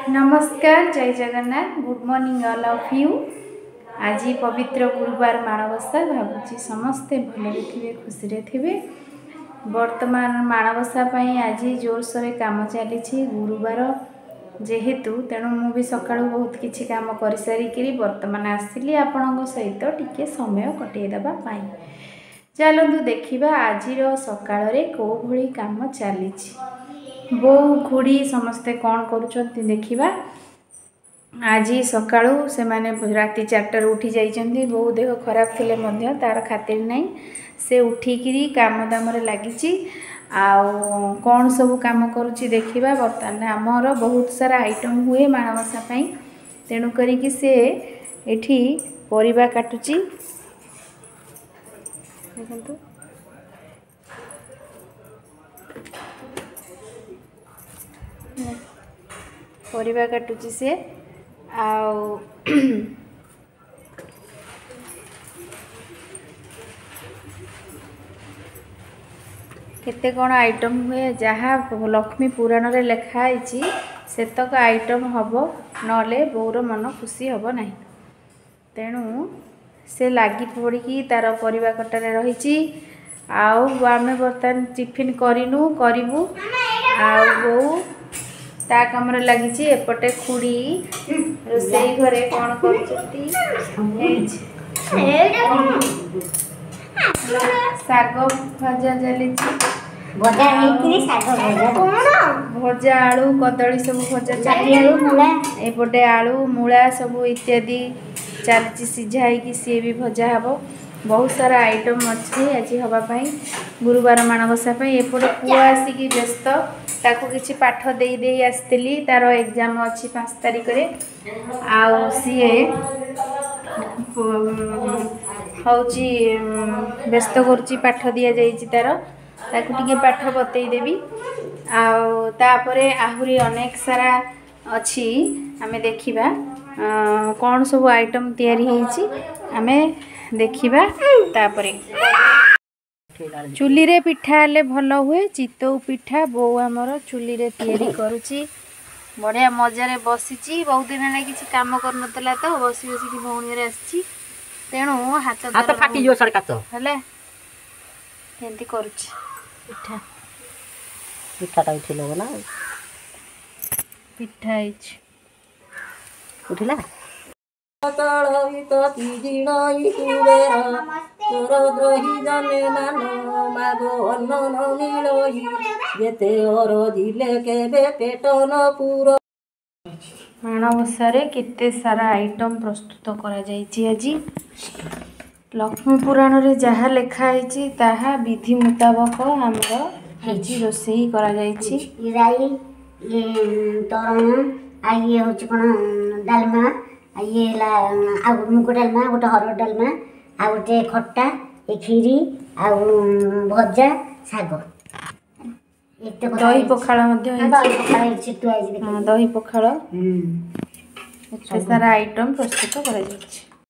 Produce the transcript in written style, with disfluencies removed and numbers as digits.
नमस्कार, जय Jagannath, good morning all of you. आज पवित्र गुरुवार माणवसा भावुची समस्ते भले थे, खुशी थे। वर्तमान माणवसा आज जोरसोर काम चली गुरुवार जेहेतु तेणु मु भी सका बहुत किसी काम कर सारिकी बर्तमान आसली आपण सहित टिके समय कटेदेवाई। चलतु देखा आज सकाल कौ भली काम चली बो खुड़ी समस्ते कौन करुँच देखा। आज सकाळु से माने राति 4टार उठी जाइछन्ती। बो देह खराब थिले मध्य तार खातिर नहीं, से उठिकी काम दाम लगी कौन सब काम करुच्ची देखा। बर्तमान आमर बहुत सारा आइटम हुए माणवसा तेणु करिकी से एठी परिबा काटुची। देखंतु परिबा काटुची से आउ केते कौन आइटम हुए जहाँ लक्ष्मी पुराण रे लिखाई सेतक आइटम हम नले बोर मन खुशी हम ना। तेणु से लगी पड़ी तार परिबा कटारे रही आमे बर्तमान टिफिन करूँ करूँ बो ता कम लगी। एपटे खुड़ी रोसई घरे कौन कर साग भजा चली भजा आलू कदली सब भजा चली एपटे आलू मूला सब इत्यादि चलती सीझाई सी भी भजा हम। बहुत सारा आइटम अच्छी आज हाँपाई गुरुवार माणवसा एपटे पुआ आसिकी व्यस्त ताको किसी पाठ दे दे आसती तार एग्जाम अच्छी 5 तारिख सी हूँ व्यस्त करुच्ची पाठ दि जाइए तार ताकू टिके पाठ बतईदेवी। आहरी अनेक सारा अच्छी आमे देखिबा कौन सब आइटम तैयारी होईची आमे देखिबा। तापरे चुली रे पिठा ले भल हुए चितौ पिठा बो आमर चुली रे तैयारी करुची। बढ़िया मजारे बसीची बहुत दिन है किसी काम कर नतला तो बसी बसी की भौणी रे आसी तेणु हाथ हाथ फाटी जो सड़का तो हले एंती करुची पिठा पिठाटा उठिलो ना पिठा आइछ उठिला माणवसा केते सारा आइटम प्रस्तुत करा जाइछि। आज लक्ष्मी पुराण रे जहाँ लिखाई ताहा विधि मुताबक हमर आज रोसई करा जाइछि। ये हूँ कौन डालमा ये मुग डालमा गोटे हरड़ डालमा आ गोटे खट्टा ये खीरी आ भजा शाग दही पखाड़ दही पखाड़ सारा आइटम प्रस्तुत करा जाइछि।